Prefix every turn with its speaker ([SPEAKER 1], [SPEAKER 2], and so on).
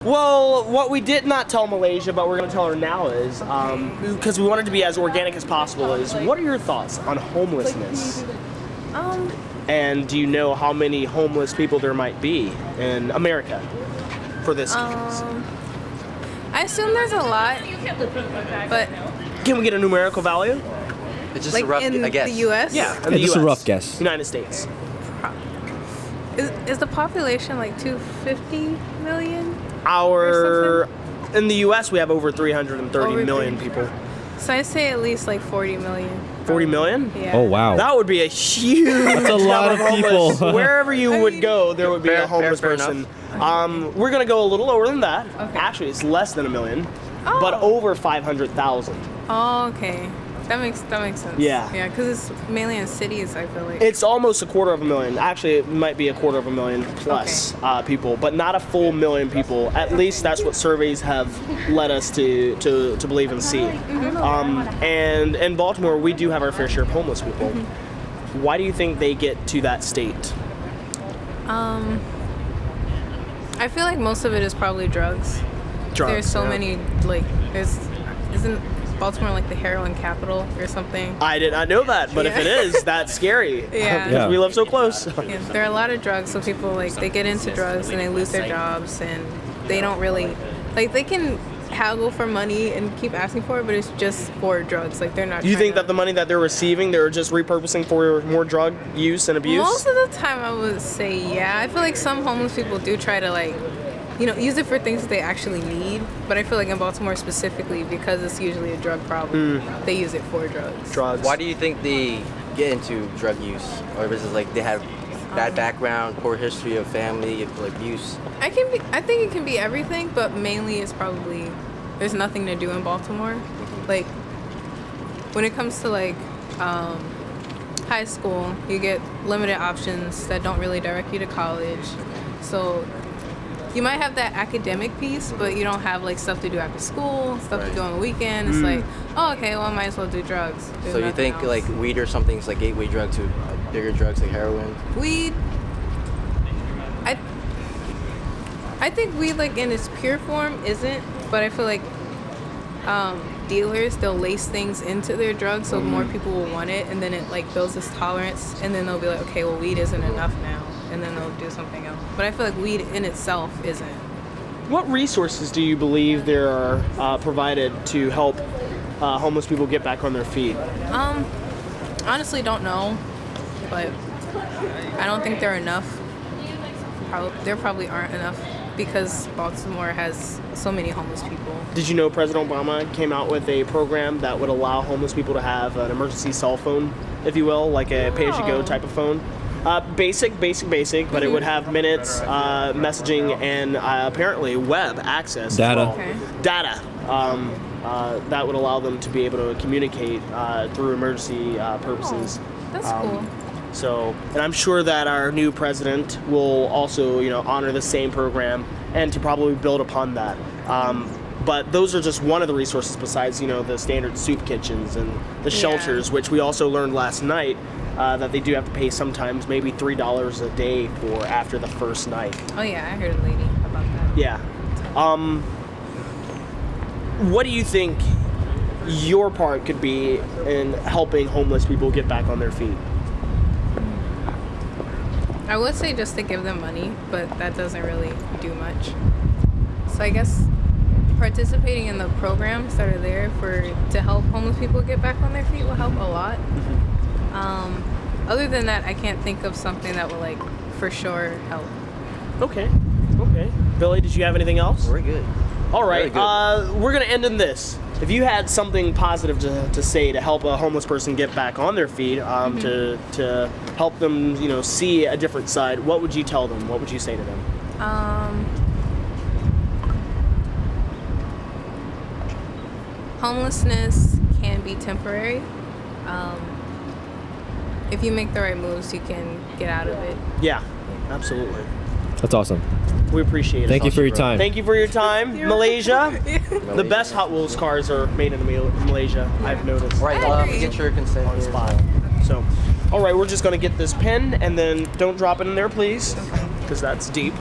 [SPEAKER 1] Well, what we did not tell Malaysia, but we're going to tell her now is, because we wanted to be as organic as possible, is what are your thoughts on homelessness? And do you know how many homeless people there might be in America for this case?
[SPEAKER 2] I assume there's a lot, but
[SPEAKER 1] Can we get a numerical value?
[SPEAKER 3] It's just
[SPEAKER 2] like
[SPEAKER 3] a rough,
[SPEAKER 2] in
[SPEAKER 3] I guess.
[SPEAKER 2] the U.S.
[SPEAKER 1] Yeah, in the
[SPEAKER 4] just
[SPEAKER 1] US,
[SPEAKER 4] a rough guess.
[SPEAKER 1] United States.
[SPEAKER 2] Is the population like 250 million?
[SPEAKER 1] In the U.S. we have over 330 million people.
[SPEAKER 2] So I say at least like 40 million.
[SPEAKER 1] 40 million?
[SPEAKER 2] Yeah.
[SPEAKER 4] Oh wow.
[SPEAKER 1] That would be a huge
[SPEAKER 4] That's a lot of people.
[SPEAKER 1] Wherever you would go, there would be a homeless
[SPEAKER 3] fair
[SPEAKER 1] person. We're going to go a little lower than that.
[SPEAKER 2] Okay.
[SPEAKER 1] Actually, it's less than 1 million,
[SPEAKER 2] Oh.
[SPEAKER 1] but over 500,000.
[SPEAKER 2] Oh, okay. That makes sense.
[SPEAKER 1] Yeah.
[SPEAKER 2] Yeah, because it's mainly in cities, I feel like.
[SPEAKER 1] It's almost 250,000. Actually, it might be 250,000 plus people, but not a full million people. At least that's what surveys have led us to believe and see. And in Baltimore, we do have our fair share of homeless people. Why do you think they get to that state?
[SPEAKER 2] I feel like most of it is probably drugs. There's so many, like, isn't Baltimore like the heroin capital or something?
[SPEAKER 1] I did not know that, but if it is, that's scary.
[SPEAKER 2] Yeah.
[SPEAKER 1] Because we live so close.
[SPEAKER 2] Yeah, there are a lot of drugs, so people like they get into drugs and they lose their jobs and they don't really like they can haggle for money and keep asking for it, but it's just for drugs. Like they're not.
[SPEAKER 1] You think
[SPEAKER 2] trying
[SPEAKER 1] that the money that they're receiving, they're just repurposing for more drug use and abuse?
[SPEAKER 2] Most of the time, I would say yeah. I feel like some homeless people do try to like, use it for things that they actually need. But I feel like in Baltimore specifically, because it's usually a drug problem, they use it for drugs.
[SPEAKER 1] Drugs.
[SPEAKER 3] Why do you think they get into drug use? Or is it like they have bad background, poor history of family, abuse?
[SPEAKER 2] I think it can be everything, but mainly it's probably there's nothing to do in Baltimore. Like when it comes to like high school, you get limited options that don't really direct you to college. So you might have that academic piece, but you don't have like stuff to do after school, stuff to do on the weekend. It's like, oh, okay, well I might as well do drugs. There's
[SPEAKER 3] So you
[SPEAKER 2] nothing
[SPEAKER 3] think
[SPEAKER 2] else.
[SPEAKER 3] like weed or something's like gateway drug to bigger drugs like heroin?
[SPEAKER 2] Weed, I think weed like in its pure form isn't, but I feel like dealers, they'll lace things into their drugs so more people will want it, and then it like builds this tolerance, and then they'll be like, okay, well weed isn't enough now, and then they'll do something else. But I feel like weed in itself isn't.
[SPEAKER 1] What resources do you believe there are provided to help homeless people get back on their feet?
[SPEAKER 2] Honestly don't know, but I don't think there are enough. There probably aren't enough because Baltimore has so many homeless people.
[SPEAKER 1] Did you know President Obama came out with a program that would allow homeless people to have an emergency cell phone, if you will, like a pay-as-you-go type of phone? Basic, but it would have minutes, messaging, and apparently web access.
[SPEAKER 4] Data.
[SPEAKER 1] As well.
[SPEAKER 2] Okay.
[SPEAKER 1] Data. That would allow them to be able to communicate through emergency purposes.
[SPEAKER 2] That's cool.
[SPEAKER 1] So, and I'm sure that our new president will also, honor the same program and to probably build upon that. But those are just one of the resources besides, the standard soup kitchens and the shelters, which we also learned last night that they do have to pay sometimes maybe $3 a day for after the first night.
[SPEAKER 2] Oh yeah, I heard a lady about that.
[SPEAKER 1] Yeah. What do you think your part could be in helping homeless people get back on their feet?
[SPEAKER 2] I would say just to give them money, but that doesn't really do much. So I guess participating in the programs that are there to help homeless people get back on their feet will help a lot. Other than that, I can't think of something that will like for sure help.
[SPEAKER 1] Okay. Billy, did you have anything else?
[SPEAKER 3] We're good.
[SPEAKER 1] All right.
[SPEAKER 3] Very good.
[SPEAKER 1] We're gonna end in this. If you had something positive to say to help a homeless person get back on their feet, to help them, see a different side, what would you tell them? What would you say to them?
[SPEAKER 2] Homelessness can be temporary. If you make the right moves, you can get out of it.
[SPEAKER 1] Yeah, absolutely.
[SPEAKER 4] That's awesome.
[SPEAKER 1] We appreciate it.
[SPEAKER 4] Thank you for your time.
[SPEAKER 1] Thank you for your time, Malaysia. The best Hot Wheels cars are made in Malaysia, I've noticed.
[SPEAKER 3] All right, get your consent
[SPEAKER 1] On
[SPEAKER 3] here.
[SPEAKER 1] spot. So, all right, we're just gonna get this pen and then don't drop it in there, please, because that's deep.